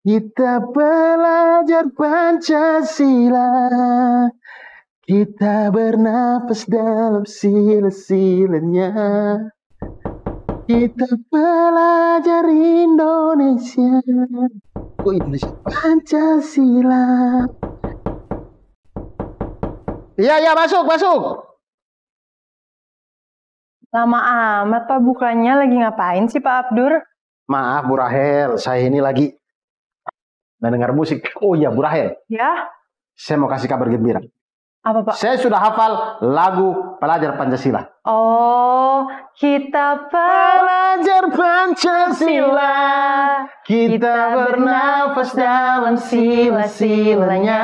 Kita belajar Pancasila, kita bernafas dalam sila-silanya. Kita belajar Indonesia. Oh, Indonesia. Pancasila. Iya, masuk. Lama amat Pak bukanya, lagi ngapain sih Pak Abdur? Maaf Bu Rahel, saya ini lagi mendengar musik. Oh iya Bu Rahel. Ya? Saya mau kasih kabar gembira. Apa Pak? Saya sudah hafal lagu Pelajar Pancasila. Oh, kita Pelajar Pancasila, kita bernafas dalam sila-silanya.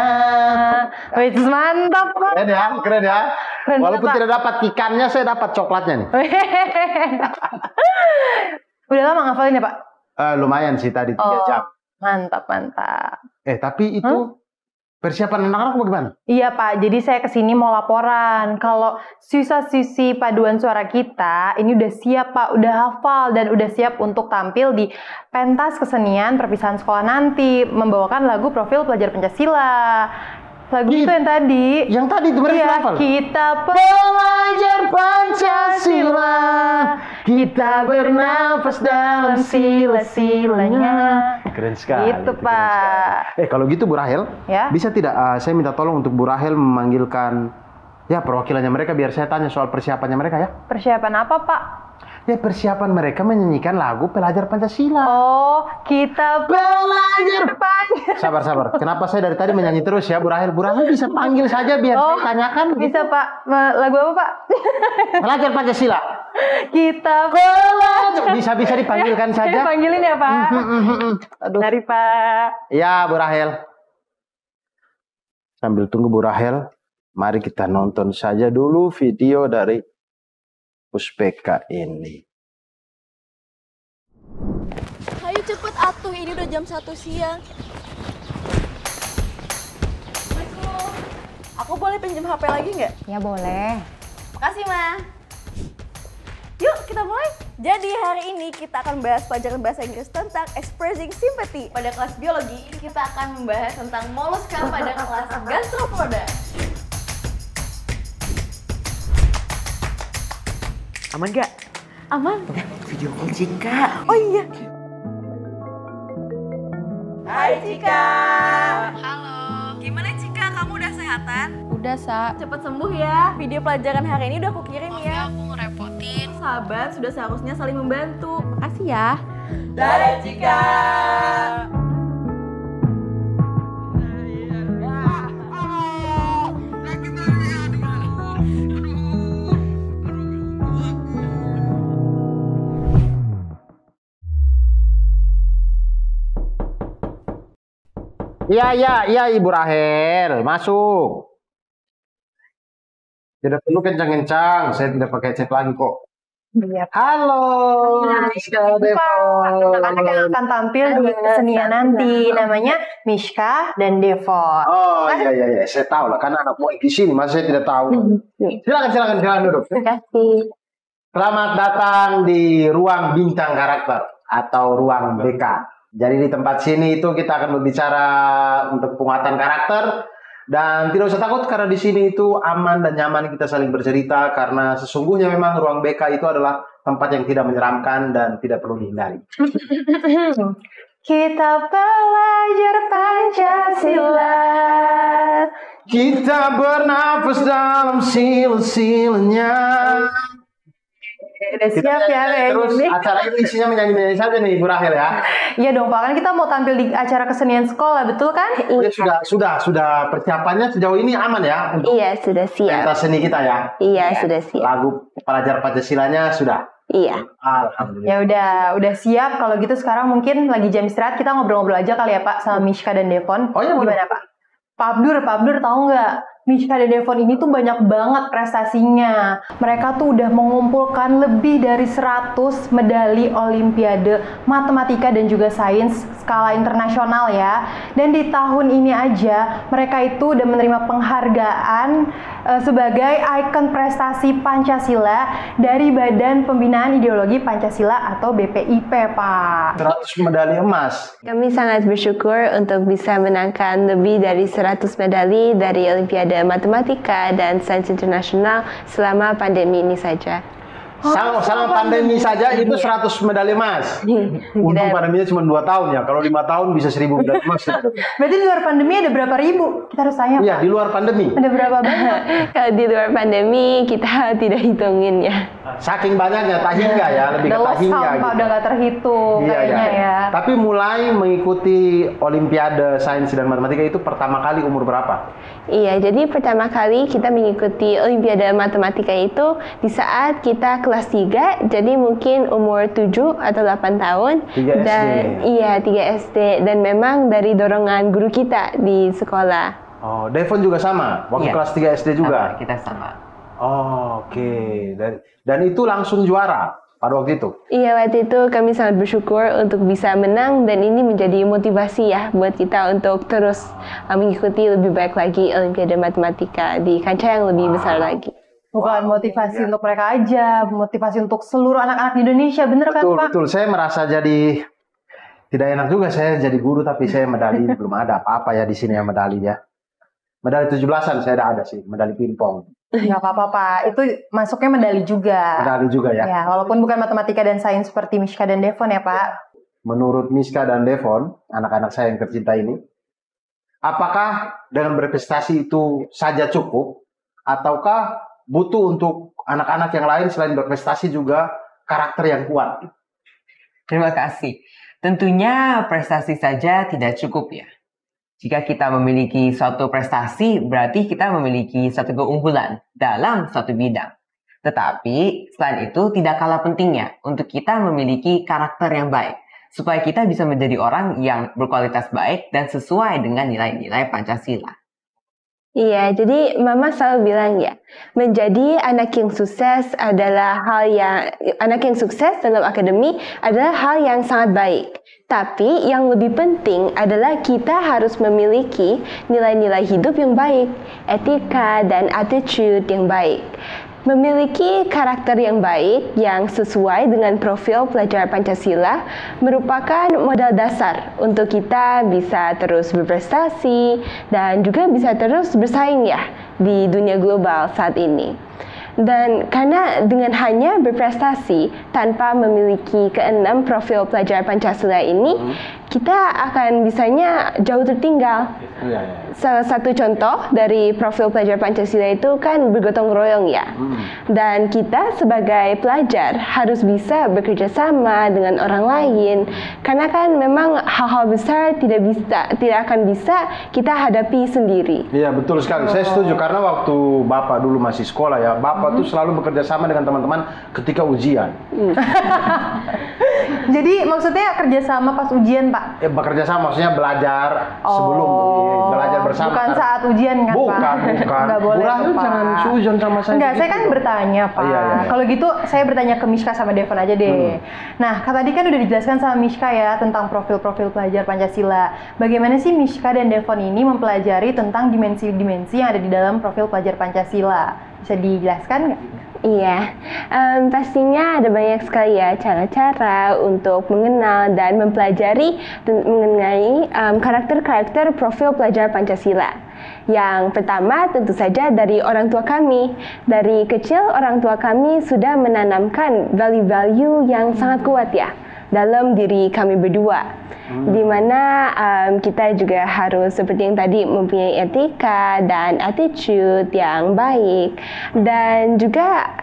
Wih, mantap Pak. Keren ya. Keren Walaupun banget, Pak. tidak dapat ikannya, saya dapat coklatnya nih. Udah lama ngafalin ya Pak? Lumayan sih tadi 3 jam. Mantap. Tapi itu persiapan anak-anak bagaimana? Iya Pak, jadi saya kesini mau laporan. Kalau siswa-siswi paduan suara kita ini udah siap Pak, udah hafal dan udah siap untuk tampil di pentas kesenian perpisahan sekolah nanti, membawakan lagu Profil Pelajar Pancasila. Lagu itu yang tadi. Yang tadi itu mereka hafal. Kita pelajar Pancasila, kita bernafas dalam sila-silanya. Keren sekali. Itu Pak. Kalau gitu Bu Rahel, Ya? bisa tidak saya minta tolong untuk Bu Rahel memanggilkan perwakilannya mereka biar saya tanya soal persiapannya mereka ya. Persiapan apa Pak? Ya persiapan mereka menyanyikan lagu Pelajar Pancasila. Oh, kita belajar Pancasila. Sabar. Kenapa saya dari tadi menyanyi terus ya Bu Rahel? Bu Rahel bisa panggil saja biar saya tanyakan. Bisa gitu. Pak. Lagu apa Pak? Pelajar Pancasila. Kita belajar. Bisa dipanggilkan saja. Panggilin ya Pak. Aduh. Dari Pak. Ya Bu Rahel. Sambil tunggu Bu Rahel, mari kita nonton saja dulu video dari Puspeka ini. Ayo cepet atuh, ini udah jam 1 siang. Assalamualaikum. Aku boleh pinjam HP lagi nggak? Ya boleh. Makasih, Ma. Yuk, kita mulai. Jadi hari ini kita akan bahas pelajaran bahasa Inggris tentang expressing sympathy. Pada kelas biologi, kita akan membahas tentang moluska pada kelas gastropoda. Aman gak? Aman. Video call Cika. Oh iya. Hai Cika. Halo. Gimana Cika? Kamu udah sehatan? Udah, Sa. Cepet sembuh ya. Video pelajaran hari ini udah aku kirim ya. Aku ngerepotin. Sahabat sudah seharusnya saling membantu. Makasih ya. Dadah Cika. Iya Ibu Rahel, masuk. Tidak perlu kencang-kencang, saya tidak pakai chat lagi kok. Iya. Halo, Mishka Devon. Anak-anak yang akan tampil di kesenian nanti namanya Mishka dan Devon. Oh iya, saya tahu lah, karena anak murid di sini, masa saya tidak tahu. Silakan duduk. Terima kasih. Selamat datang di ruang bintang karakter atau ruang BK. Jadi di tempat sini itu kita akan berbicara untuk penguatan karakter dan tidak usah takut karena di sini itu aman dan nyaman kita saling bercerita karena sesungguhnya memang ruang BK itu adalah tempat yang tidak menyeramkan dan tidak perlu dihindari. Kita belajar Pancasila. Kita bernafas dalam sila-silanya. Udah siap ya kayak Terus gini. acara ini isinya menyanyi-nyanyi saja nih Ibu Rahel ya. Iya dong Pak, kan kita mau tampil di acara kesenian sekolah, betul kan? Ya, sudah persiapannya sejauh ini aman ya untuk Iya, sudah siap. pentas seni kita ya. Iya, sudah siap. Lagu Pelajar Pancasilanya sudah. Iya. Alhamdulillah. Ya udah siap. Kalau gitu sekarang mungkin lagi jam istirahat, kita ngobrol-ngobrol aja kali ya Pak sama Mishka dan Devon. Oh iya, boleh. Gimana Pak? Pak Abdur tahu nggak? Mishka dan Devon ini tuh banyak banget prestasinya. Mereka tuh udah mengumpulkan lebih dari 100 medali Olimpiade Matematika dan juga Sains skala internasional ya. Dan di tahun ini aja mereka itu udah menerima penghargaan sebagai ikon prestasi Pancasila dari Badan Pembinaan Ideologi Pancasila atau BPIP, Pak. 100 medali emas. Kami sangat bersyukur untuk bisa menangkan lebih dari 100 medali dari Olimpiade Matematika dan Sains Internasional selama pandemi ini saja. Sama pandemi saja itu 100 medali emas. Untung pandeminya cuma 2 tahun ya. Kalau 5 tahun bisa 1000 medali emas. Berarti di luar pandemi ada berapa ribu? Kita harus tanya, Pak. Iya, di luar pandemi. Ada berapa banyak? Kalau di luar pandemi kita tidak hitungin ya. Saking banyaknya, tak hingga ya. Lebih ke Udah tak lost hingga count, Pak. gitu. Udah nggak terhitung Iya, kayaknya iya. ya. Tapi mulai mengikuti Olimpiade Sains dan Matematika itu pertama kali umur berapa? Iya, jadi pertama kali kita mengikuti Olimpiade Matematika itu di saat kita kelas 3, jadi mungkin umur 7 atau 8 tahun. 3 SD. Dan iya, 3 SD. Dan memang dari dorongan guru kita di sekolah. Oh, Devon juga sama? Waktu Iya. kelas 3 SD juga? Sama, kita sama. Oh, oke. Dan itu langsung juara pada waktu itu? Iya, waktu itu kami sangat bersyukur untuk bisa menang dan ini menjadi motivasi ya buat kita untuk terus mengikuti lebih baik lagi Olimpiade Matematika di kancah yang lebih besar lagi. Bukan motivasi untuk mereka aja, motivasi untuk seluruh anak-anak di Indonesia, bener kan, Betul, Pak? betul. Saya merasa jadi tidak enak juga saya jadi guru tapi saya medali belum ada apa-apa ya di sini ya medalinya. Medali 17-an saya ada sih, medali pingpong. Nggak apa-apa, Pak. Itu masuknya medali juga. Medali juga ya. Ya, walaupun bukan matematika dan sains seperti Mishka dan Devon ya, Pak. Menurut Miska dan Devon, anak-anak saya yang tercinta ini, apakah dengan berprestasi itu saja cukup ataukah butuh untuk anak-anak yang lain selain berprestasi juga karakter yang kuat? Terima kasih. Tentunya prestasi saja tidak cukup ya. Jika kita memiliki suatu prestasi, berarti kita memiliki suatu keunggulan dalam suatu bidang. Tetapi, selain itu tidak kalah pentingnya untuk kita memiliki karakter yang baik, supaya kita bisa menjadi orang yang berkualitas baik dan sesuai dengan nilai-nilai Pancasila. Iya, jadi Mama selalu bilang ya, menjadi anak yang sukses dalam akademi adalah hal yang sangat baik. Tapi yang lebih penting adalah kita harus memiliki nilai-nilai hidup yang baik, etika dan attitude yang baik. Memiliki karakter yang baik yang sesuai dengan profil pelajar Pancasila merupakan modal dasar untuk kita bisa terus berprestasi dan juga bisa terus bersaing ya di dunia global saat ini. Dan karena dengan hanya berprestasi tanpa memiliki keenam profil pelajar Pancasila ini, kita akan bisanya jauh tertinggal. Salah satu contoh dari profil pelajar Pancasila itu kan bergotong royong ya. Dan kita sebagai pelajar harus bisa bekerja sama dengan orang lain. Karena kan memang hal-hal besar tidak akan bisa kita hadapi sendiri. Iya, betul sekali. Saya setuju karena waktu Bapak dulu masih sekolah ya, Bapak tuh selalu bekerja sama dengan teman-teman ketika ujian. Jadi maksudnya kerjasama pas ujian, Pak? Bekerja sama maksudnya belajar sebelum belajar bersama. Bukan saat ujian kan, Bukan, Pak? bukan. Nggak boleh, Bukan, tuh, Pak. jangan sujon sama saya. Enggak, saya begitu kan dong. bertanya, Pak. Iya. Kalau gitu, saya bertanya ke Mishka sama Devon aja deh. Nah, tadi kan udah dijelaskan sama Mishka ya tentang profil-profil pelajar Pancasila. Bagaimana sih Mishka dan Devon ini mempelajari tentang dimensi-dimensi yang ada di dalam profil pelajar Pancasila? Bisa dijelaskan nggak? Iya, pastinya ada banyak sekali ya cara-cara untuk mengenal dan mempelajari mengenai karakter-karakter profil pelajar Pancasila. Yang pertama tentu saja dari orang tua kami. Dari kecil orang tua kami sudah menanamkan value-value yang sangat kuat ya dalam diri kami berdua. Di mana kita juga harus seperti yang tadi mempunyai etika dan attitude yang baik dan juga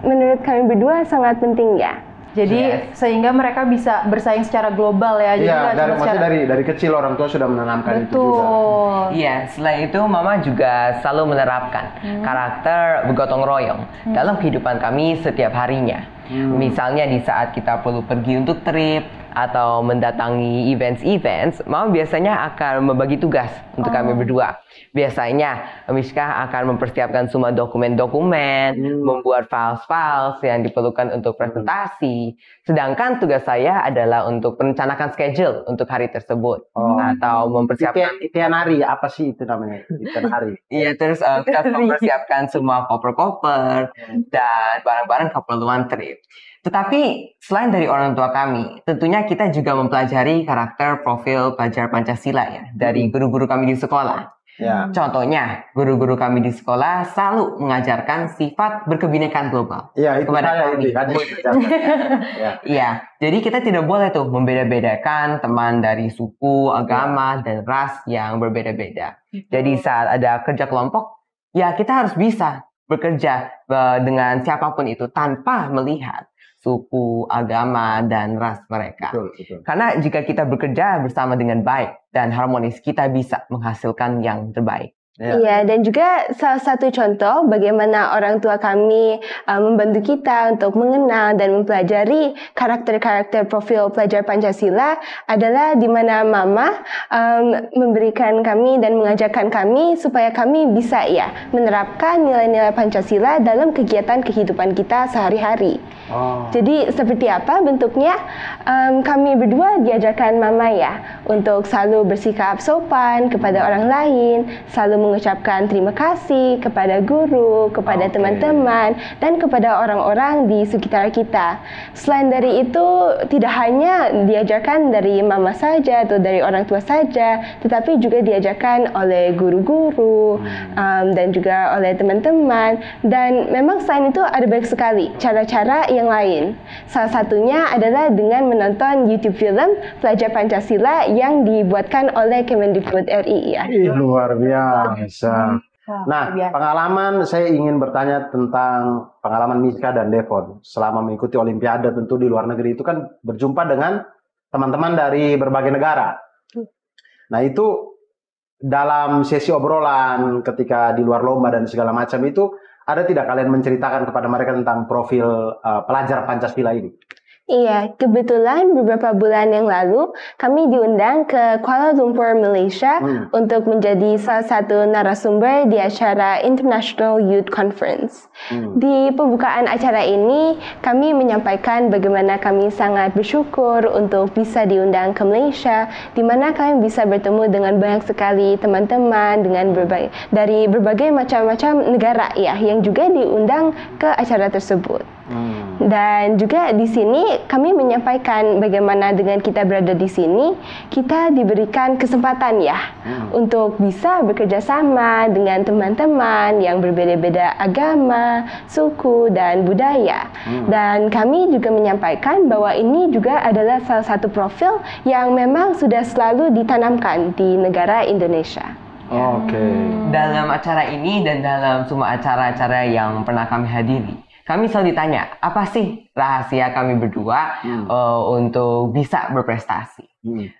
menurut kami berdua sangat penting ya. Jadi sehingga mereka bisa bersaing secara global ya. Jadi Iya, nggak cuma maksudnya dari kecil orang tua sudah menanamkan itu juga. Betul. Iya, selain itu Mama juga selalu menerapkan karakter bergotong royong dalam kehidupan kami setiap harinya. Misalnya di saat kita perlu pergi untuk trip atau mendatangi events, Mama biasanya akan membagi tugas untuk kami berdua. Biasanya Mishka akan mempersiapkan semua dokumen-dokumen, membuat files-files yang diperlukan untuk presentasi. Sedangkan tugas saya adalah untuk merencanakan schedule untuk hari tersebut atau mempersiapkan itinerary apa sih itu namanya? Itinerary. Iya, terus kita mempersiapkan semua koper-koper dan barang-barang keperluan trip. Tetapi selain dari orang tua kami, tentunya kita juga mempelajari karakter profil pelajar Pancasila ya dari guru-guru kami di sekolah. Ya. Contohnya, guru-guru kami di sekolah selalu mengajarkan sifat berkebinekaan global. Iya, itu kepada saya kami. Ya. Iya, jadi kita tidak boleh tuh membeda-bedakan teman dari suku, agama, dan ras yang berbeda-beda. Jadi saat ada kerja kelompok, ya kita harus bisa bekerja dengan siapapun itu tanpa melihat suku, agama, dan ras mereka. Betul. Karena jika kita bekerja bersama dengan baik dan harmonis, kita bisa menghasilkan yang terbaik. Iya, dan juga salah satu contoh bagaimana orang tua kami membantu kita untuk mengenal dan mempelajari karakter-karakter profil pelajar Pancasila adalah di mana Mama memberikan kami dan mengajarkan kami supaya kami bisa menerapkan nilai-nilai Pancasila dalam kegiatan kehidupan kita sehari-hari. Jadi seperti apa bentuknya? Kami berdua diajarkan Mama untuk selalu bersikap sopan kepada orang lain, selalu mengucapkan terima kasih kepada guru, kepada teman-teman, dan kepada orang-orang di sekitar kita. Selain dari itu, tidak hanya diajarkan dari Mama saja atau dari orang tua saja, tetapi juga diajarkan oleh guru-guru dan juga oleh teman-teman. Dan memang selain itu ada banyak sekali cara-cara yang lain. Salah satunya adalah dengan menonton YouTube film Pelajar Pancasila yang dibuatkan oleh Kemendikbud RI Luar biasa. Nah, pengalaman saya ingin bertanya tentang pengalaman Mishka dan Devon selama mengikuti Olimpiade tentu di luar negeri itu kan berjumpa dengan teman-teman dari berbagai negara. Nah, itu dalam sesi obrolan ketika di luar lomba dan segala macam itu ada tidak kalian menceritakan kepada mereka tentang profil pelajar Pancasila ini? Iya, kebetulan beberapa bulan yang lalu kami diundang ke Kuala Lumpur, Malaysia untuk menjadi salah satu narasumber di acara International Youth Conference. Di pembukaan acara ini, kami menyampaikan bagaimana kami sangat bersyukur untuk bisa diundang ke Malaysia, di mana kami bisa bertemu dengan banyak sekali teman-teman dari berbagai macam-macam negara yang juga diundang ke acara tersebut. Dan juga di sini kami menyampaikan bagaimana dengan kita berada di sini, kita diberikan kesempatan untuk bisa bekerja sama dengan teman-teman yang berbeda-beda agama, suku, dan budaya. Dan kami juga menyampaikan bahwa ini juga adalah salah satu profil yang memang sudah selalu ditanamkan di negara Indonesia. Dalam acara ini dan dalam semua acara-acara yang pernah kami hadiri, kami selalu ditanya, apa sih rahasia kami berdua untuk bisa berprestasi?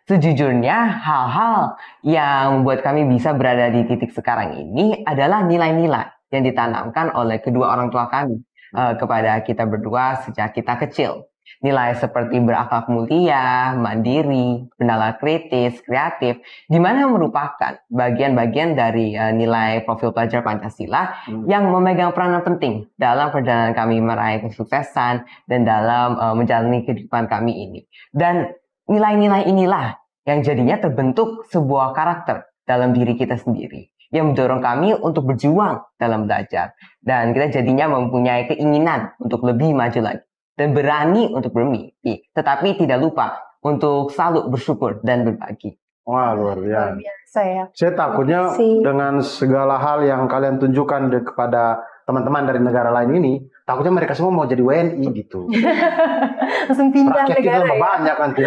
Sejujurnya, hal-hal yang membuat kami bisa berada di titik sekarang ini adalah nilai-nilai yang ditanamkan oleh kedua orang tua kami kepada kita berdua sejak kita kecil. Nilai seperti berakhlak mulia, mandiri, bernalar kritis, kreatif, di mana merupakan bagian-bagian dari nilai profil pelajar Pancasila yang memegang peranan penting dalam perjalanan kami meraih kesuksesan dan dalam menjalani kehidupan kami ini. Dan nilai-nilai inilah yang jadinya terbentuk sebuah karakter dalam diri kita sendiri, yang mendorong kami untuk berjuang dalam belajar. Dan kita jadinya mempunyai keinginan untuk lebih maju lagi. Dan berani untuk bermimpi, tetapi tidak lupa untuk selalu bersyukur dan berbagi. Wah, luar biasa ya. Saya takutnya dengan segala hal yang kalian tunjukkan kepada teman-teman dari negara lain ini, takutnya mereka semua mau jadi WNI gitu. Langsung pindah rakyat negara kita banyak nanti.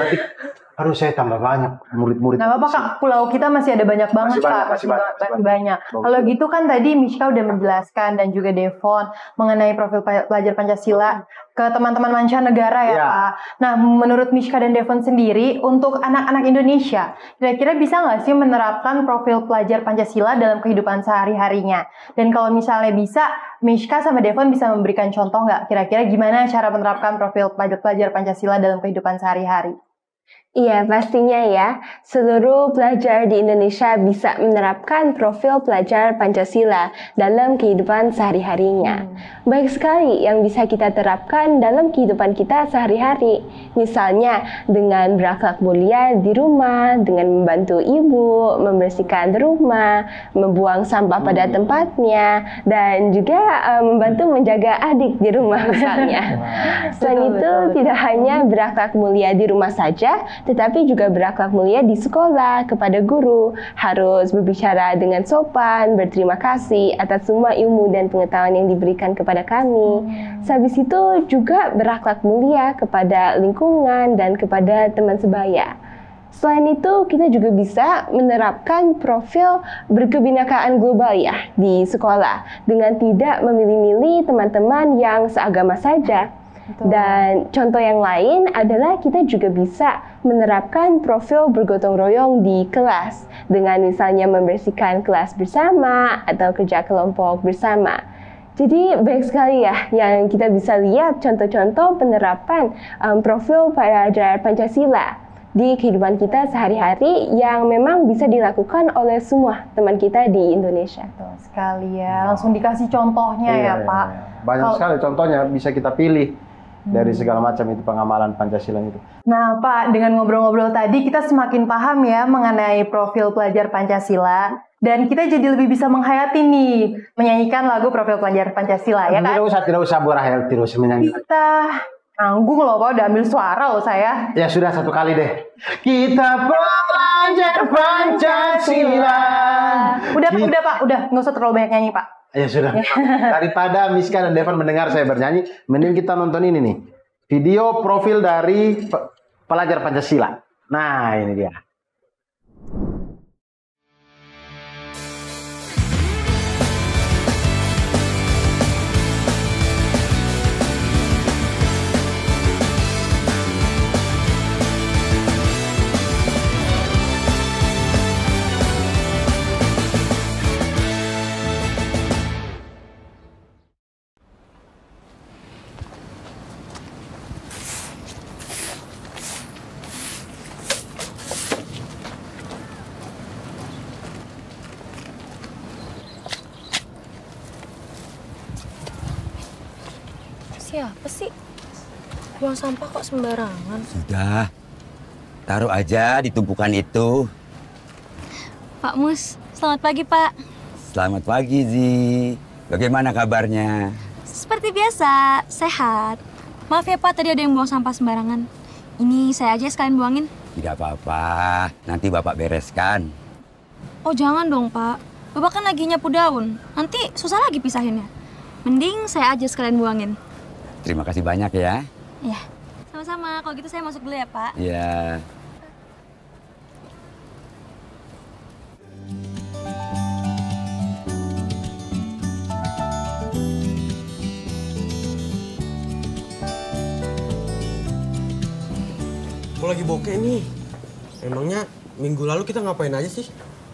Aduh, saya tambah banyak murid-murid. Nggak apa-apa Kak, pulau kita masih ada banyak banget Kak, masih banyak. Kalau gitu kan tadi Mishka udah menjelaskan dan juga Devon mengenai profil pelajar Pancasila ke teman-teman mancanegara ya Kak. Nah, menurut Mishka dan Devon sendiri, untuk anak-anak Indonesia, kira-kira bisa nggak sih menerapkan profil pelajar Pancasila dalam kehidupan sehari-harinya? Dan kalau misalnya bisa, Mishka sama Devon bisa memberikan contoh nggak? Kira-kira gimana cara menerapkan profil pelajar Pancasila dalam kehidupan sehari-hari? Iya, pastinya ya. Seluruh pelajar di Indonesia bisa menerapkan profil pelajar Pancasila dalam kehidupan sehari-harinya. Baik sekali yang bisa kita terapkan dalam kehidupan kita sehari-hari. Misalnya dengan berakhlak mulia di rumah, dengan membantu ibu, membersihkan rumah, membuang sampah pada tempatnya, dan juga membantu menjaga adik di rumah misalnya. Selain itu, tidak hanya berakhlak mulia di rumah saja, tetapi juga berakhlak mulia di sekolah, kepada guru, harus berbicara dengan sopan, berterima kasih atas semua ilmu dan pengetahuan yang diberikan kepada kami. Habis itu juga berakhlak mulia kepada lingkungan dan kepada teman sebaya. Selain itu, kita juga bisa menerapkan profil berkebinekaan global ya di sekolah dengan tidak memilih-milih teman-teman yang seagama saja. Dan contoh yang lain adalah kita juga bisa menerapkan profil bergotong royong di kelas dengan misalnya membersihkan kelas bersama atau kerja kelompok bersama. Jadi banyak sekali ya yang kita bisa lihat contoh-contoh penerapan profil pelajar Pancasila di kehidupan kita sehari-hari yang memang bisa dilakukan oleh semua teman kita di Indonesia. Betul sekali ya, langsung dikasih contohnya ya Pak. Banyak sekali contohnya bisa kita pilih dari segala macam itu pengamalan Pancasila itu. Nah Pak, dengan ngobrol-ngobrol tadi kita semakin paham ya mengenai profil pelajar Pancasila. Dan kita jadi lebih bisa menghayati nih, menyanyikan lagu profil pelajar Pancasila ya kan? Tidak usah berhayal terus menyanyi. Kita nanggung loh Pak, udah ambil suara loh saya. Ya sudah satu kali deh. Kita pelajar Pancasila. Udah Pak, udah nggak usah terlalu banyak nyanyi Pak. Ya sudah. Daripada Miska dan Devan mendengar saya bernyanyi, mending kita nonton ini nih. Video profil dari pelajar Pancasila. Nah, ini dia. Siapa sih? Buang sampah kok sembarangan? Sudah, taruh aja di tumpukan itu. Pak Mus, selamat pagi Pak. Selamat pagi, Zi. Bagaimana kabarnya? Seperti biasa, sehat. Maaf ya Pak, tadi ada yang buang sampah sembarangan. Ini saya aja sekalian buangin. Tidak apa-apa, nanti Bapak bereskan. Oh jangan dong Pak, Bapak kan lagi nyapu daun. Nanti susah lagi pisahinnya. Mending saya aja sekalian buangin. Terima kasih banyak ya. Iya, sama-sama. Kalau gitu saya masuk dulu ya Pak. Iya. Aku lagi bokeh nih. Emangnya minggu lalu kita ngapain aja sih?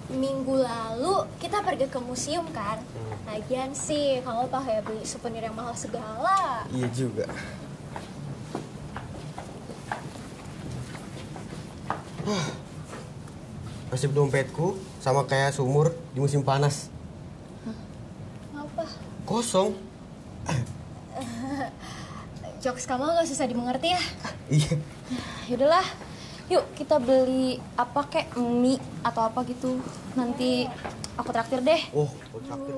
Minggu lalu kita pergi ke museum kan? Lagian sih, kamu pakai beli souvenir yang mahal segala. Iya juga. Nasib dompetku sama kayak sumur di musim panas. Apa? Kosong. Jokes kamu gak susah dimengerti ya? Iya. Yaudahlah, yuk kita beli apa kek, mie atau apa gitu. Nanti aku traktir deh. Oh, traktir.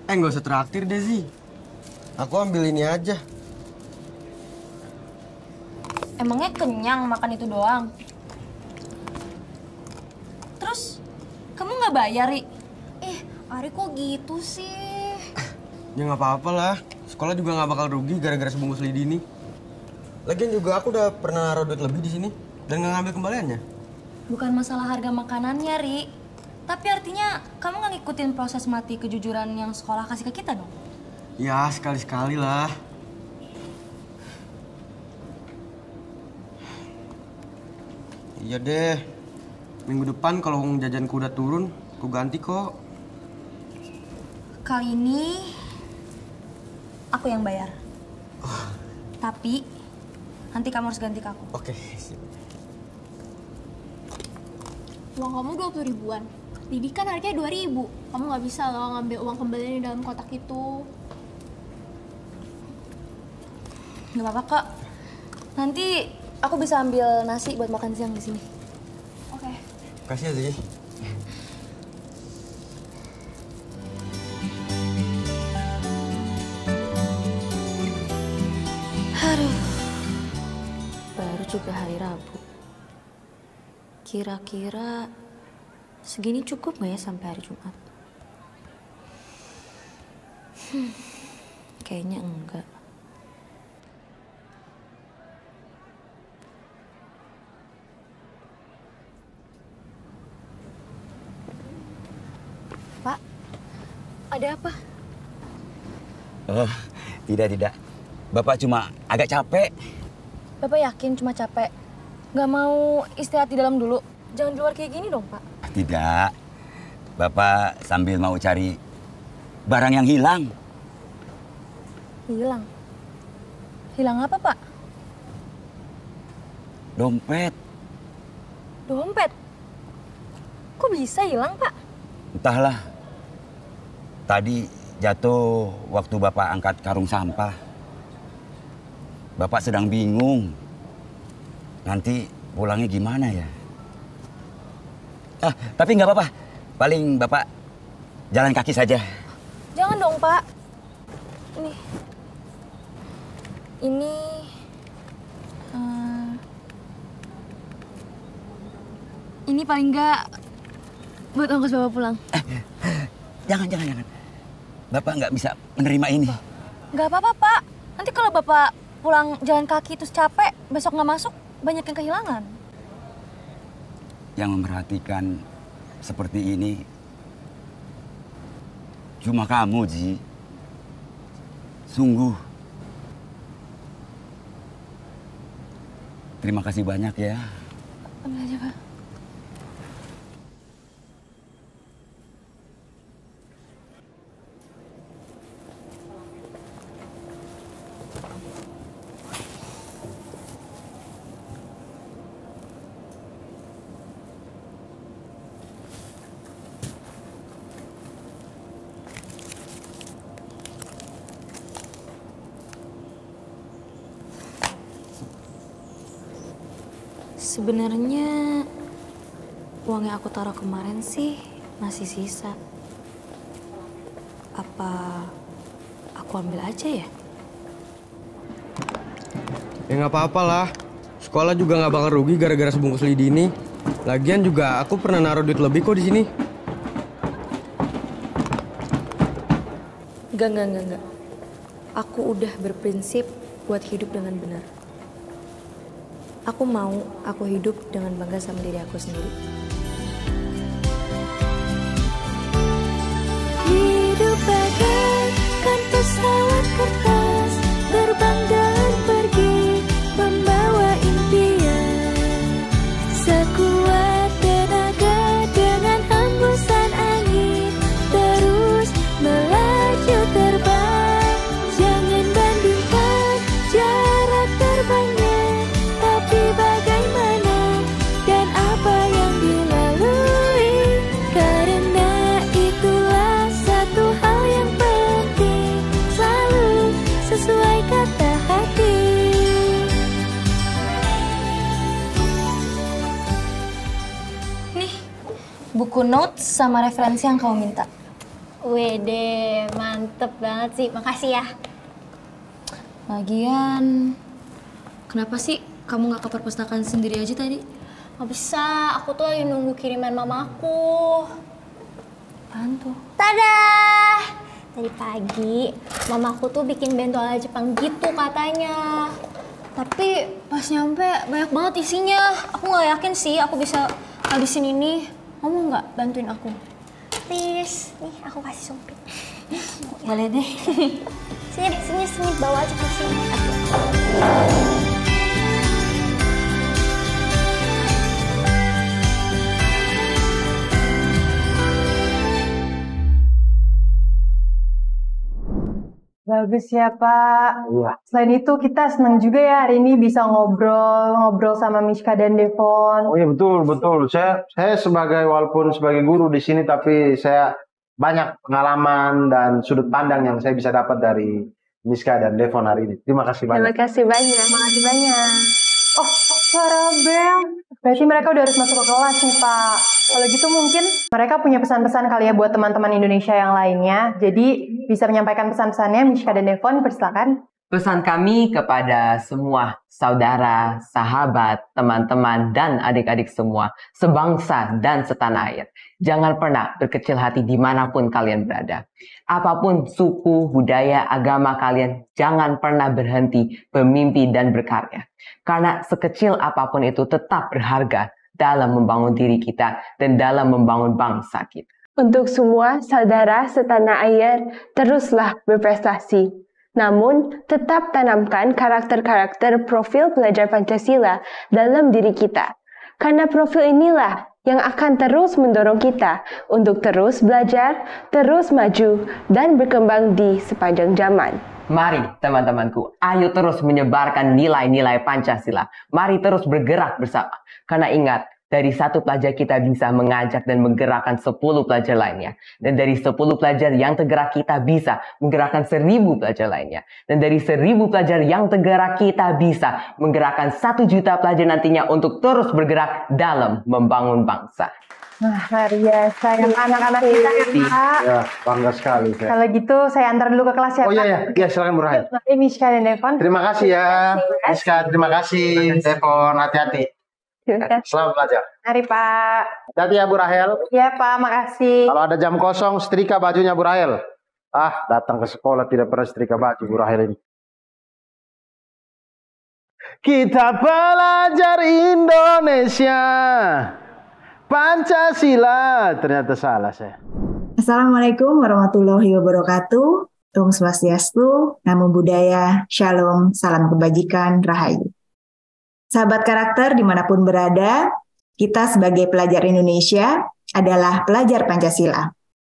Nggak usah traktir deh sih. Aku ambil ini aja. Emangnya kenyang makan itu doang? Terus, kamu nggak bayar, Ri? Ari kok gitu sih? Ya nggak apa-apa lah. Sekolah juga nggak bakal rugi gara-gara sebungkus lidi ini. Lagian juga aku udah pernah naruh duit lebih di sini dan nggak ngambil kembaliannya. Bukan masalah harga makanannya, Ri. Tapi artinya kamu nggak ngikutin proses mati kejujuran yang sekolah kasih ke kita dong? Ya, sekali-sekali lah. Iya deh. Minggu depan kalau uang jajanku udah turun, aku ganti kok. Kali ini aku yang bayar. Tapi Nanti kamu harus ganti ke aku. Oke, sip. Uang kamu 20 ribuan. Didi kan harganya 2.000. Kamu nggak bisa loh ngambil uang kembalian di dalam kotak itu. Gak apa-apa kak. Nanti aku bisa ambil nasi buat makan siang di sini. Oke. Makasih ya, Zi. Aduh. Baru juga hari Rabu. Kira-kira segini cukup nggak ya sampai hari Jumat? Kayaknya enggak. Pak, ada apa? Oh, tidak. Bapak cuma agak capek. Bapak yakin cuma capek? Nggak mau istirahat di dalam dulu? Jangan di luar kayak gini dong, Pak. Tidak. Bapak sambil mau cari barang yang hilang. Hilang? Hilang apa, Pak? Dompet. Dompet? Kok bisa hilang, Pak? Entahlah. Tadi jatuh waktu Bapak angkat karung sampah. Bapak sedang bingung. Nanti pulangnya gimana ya? Tapi nggak apa-apa. Paling Bapak jalan kaki saja. Jangan dong, Pak. Ini ini paling nggak buat ongkos Bapak pulang. Jangan. Bapak nggak bisa menerima ini. Nggak apa-apa, Pak. Nanti kalau Bapak pulang jalan kaki terus capek, besok nggak masuk, banyak yang kehilangan. Yang memperhatikan seperti ini cuma kamu, Ji. Sungguh. Terima kasih banyak ya. Ambil aja, Pak. Sebenarnya uang yang aku taruh kemarin sih masih sisa. Apa aku ambil aja ya? Ya nggak apa-apa lah. Sekolah juga nggak bakal rugi gara-gara sebungkus lidi ini. Lagian juga aku pernah naruh duit lebih kok di sini. Enggak. Aku udah berprinsip buat hidup dengan benar. Aku mau aku hidup dengan bangga sama diri aku sendiri. Hidup bagaikan pesawat kertas, terbang dan pergi, membawa impian. Sekuat tenaga dengan hembusan angin, terus melaju terbang. Jangan bandingkan jarak terbangnya, tapi bagaimana dan apa yang dilalui, karena itulah satu hal yang penting, selalu sesuai kata hati. Nih, buku notes sama referensi yang kamu minta. Wede, mantep banget sih. Makasih ya. Lagian, kenapa sih kamu nggak ke perpustakaan sendiri aja tadi? Gak bisa, aku tuh lagi nunggu kiriman mamaku. Apaan tuh? Tada! Tadi pagi, mamaku tuh bikin bento ala Jepang gitu katanya. Tapi pas nyampe banyak banget isinya. Aku nggak yakin sih aku bisa habisin ini. Kamu nggak bantuin aku? Please, nih aku kasih sumpit. Boleh deh. Sini, bawa aja ke sini. Bagus ya Pak. Iya. Selain itu kita senang juga ya hari ini bisa ngobrol sama Mishka dan Devon. Oh iya betul. Saya walaupun sebagai guru di sini, tapi saya banyak pengalaman dan sudut pandang yang saya bisa dapat dari Mishka dan Devon hari ini. Terima kasih banyak. Terima kasih banyak. Makasih banyak. Oh, suara bel. Berarti mereka udah harus masuk ke kelas nih Pak. Kalau gitu mungkin mereka punya pesan-pesan kali ya buat teman-teman Indonesia yang lainnya. Jadi bisa menyampaikan pesan-pesannya Mishka dan Devon, persilakan. Pesan kami kepada semua saudara, sahabat, teman-teman, dan adik-adik semua, sebangsa dan setanah air. Jangan pernah berkecil hati dimanapun kalian berada. Apapun suku, budaya, agama kalian, jangan pernah berhenti bermimpi dan berkarya. Karena sekecil apapun itu tetap berharga dalam membangun diri kita dan dalam membangun bangsa kita. Untuk semua saudara setanah air, teruslah berprestasi. Namun, tetap tanamkan karakter-karakter profil pelajar Pancasila dalam diri kita. Karena profil inilah yang akan terus mendorong kita untuk terus belajar, terus maju, dan berkembang di sepanjang zaman. Mari teman-temanku, ayo terus menyebarkan nilai-nilai Pancasila. Mari terus bergerak bersama. Karena ingat, dari satu pelajar kita bisa mengajak dan menggerakkan 10 pelajar lainnya. Dan dari 10 pelajar yang tergerak kita bisa menggerakkan 1000 pelajar lainnya. Dan dari 1000 pelajar yang tergerak kita bisa menggerakkan 1 juta pelajar nantinya untuk terus bergerak dalam membangun bangsa. Nah, luar biasa yang anak-anak kita ya Pak. Ya, bangga sekali saya. Kalau gitu saya antar dulu ke kelas ya Pak. Oh iya, silakan Bu Rahel. Mari Mishka dan Devon. Terima kasih ya, Mishka. Terima kasih, Devon. Hati-hati. Selamat belajar. Mari Pak. Hati-hati ya Bu Rahel. Ya Pak, makasih. Kalau ada jam kosong, setrika bajunya Bu Rahel. Datang ke sekolah tidak pernah setrika baju Bu Rahel ini. Kita pelajar Indonesia, Pancasila. Ternyata salah saya. Assalamualaikum warahmatullahi wabarakatuh. Om Swastiastu, Namo Buddhaya, Shalom, Salam Kebajikan, Rahayu. Sahabat karakter dimanapun berada, kita sebagai pelajar Indonesia adalah pelajar Pancasila,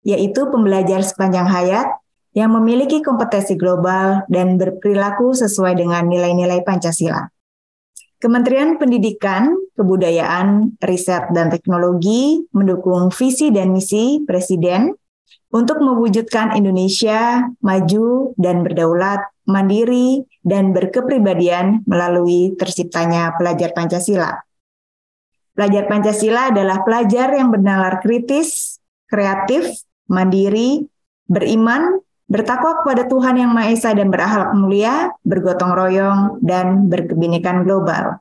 yaitu pembelajar sepanjang hayat yang memiliki kompetensi global dan berperilaku sesuai dengan nilai-nilai Pancasila. Kementerian Pendidikan, Kebudayaan, Riset, dan Teknologi mendukung visi dan misi Presiden untuk mewujudkan Indonesia maju dan berdaulat, mandiri, dan berkepribadian melalui terciptanya pelajar Pancasila. Pelajar Pancasila adalah pelajar yang bernalar kritis, kreatif, mandiri, beriman, bertakwa kepada Tuhan Yang Maha Esa dan berakhlak mulia, bergotong royong, dan berkebinekaan global.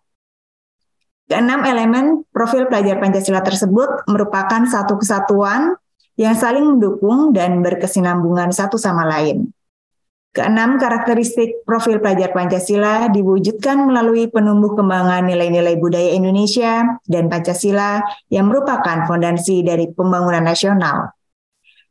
Keenam elemen profil pelajar Pancasila tersebut merupakan satu kesatuan yang saling mendukung dan berkesinambungan satu sama lain. Keenam karakteristik profil pelajar Pancasila diwujudkan melalui penumbuh kembangan nilai-nilai budaya Indonesia dan Pancasila yang merupakan fondasi dari pembangunan nasional.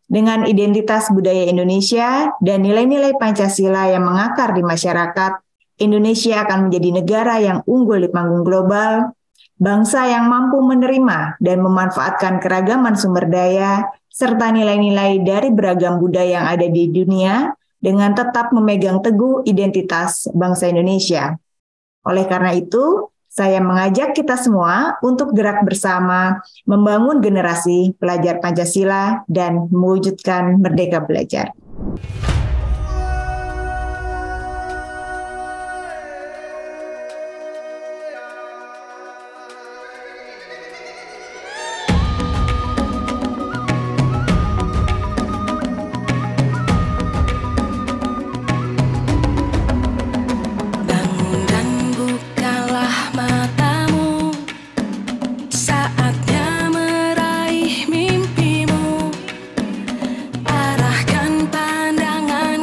Dengan identitas budaya Indonesia dan nilai-nilai Pancasila yang mengakar di masyarakat, Indonesia akan menjadi negara yang unggul di panggung global, bangsa yang mampu menerima dan memanfaatkan keragaman sumber daya, serta nilai-nilai dari beragam budaya yang ada di dunia, dengan tetap memegang teguh identitas bangsa Indonesia. Oleh karena itu, saya mengajak kita semua untuk gerak bersama, membangun generasi pelajar Pancasila, dan mewujudkan Merdeka Belajar. Arahkan pandangan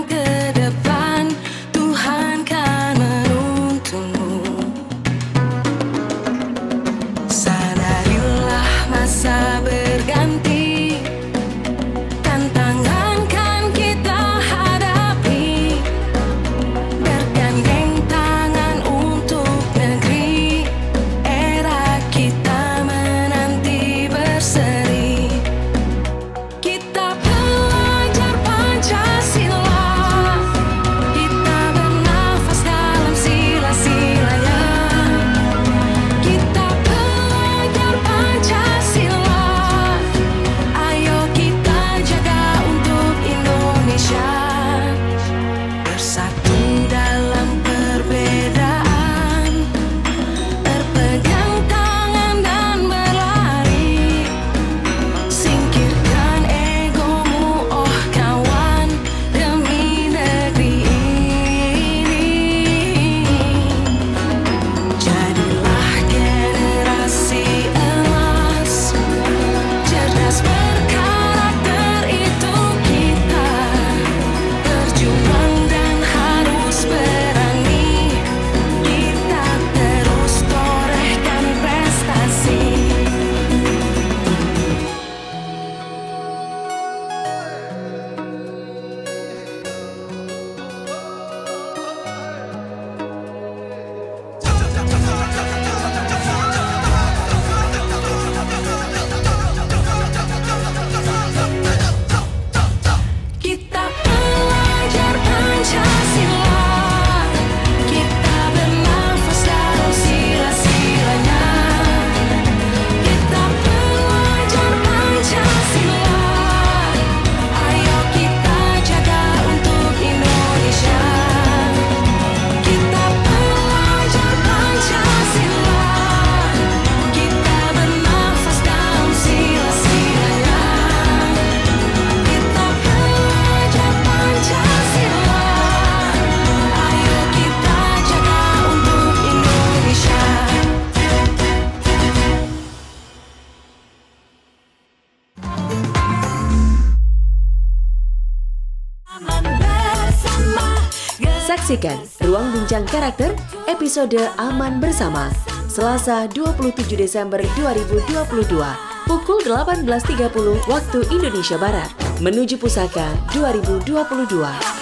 Saksikan Ruang Bincang Karakter episode Aman Bersama, Selasa 27 Desember 2022, pukul 18.30 waktu Indonesia Barat, menuju Pusaka 2022.